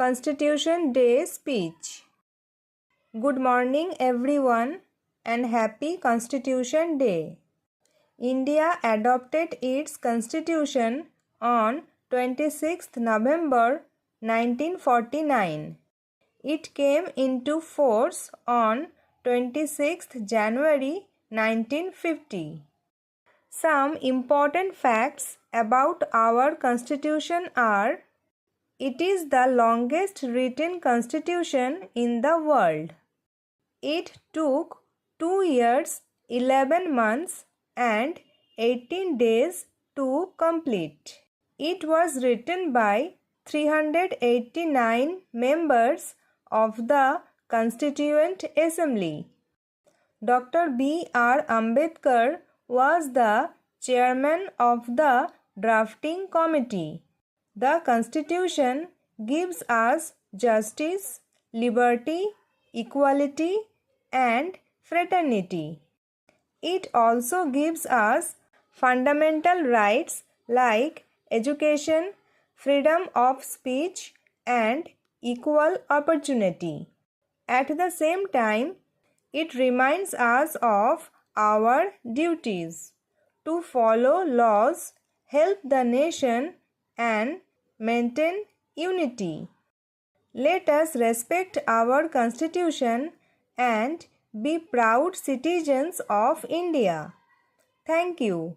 Constitution Day speech. Good morning everyone and happy Constitution Day. India adopted its constitution on 26th November 1949. It came into force on 26th January 1950. Some important facts about our constitution are: it is the longest written constitution in the world. It took 2 years, 11 months and 18 days to complete. It was written by 389 members of the Constituent Assembly. Dr. B.R. Ambedkar was the chairman of the drafting committee. The Constitution gives us justice, liberty, equality, and fraternity. It also gives us fundamental rights like education, freedom of speech, and equal opportunity. At the same time, it reminds us of our duties to follow laws, help the nation, and maintain unity. Let us respect our Constitution and be proud citizens of India. Thank you.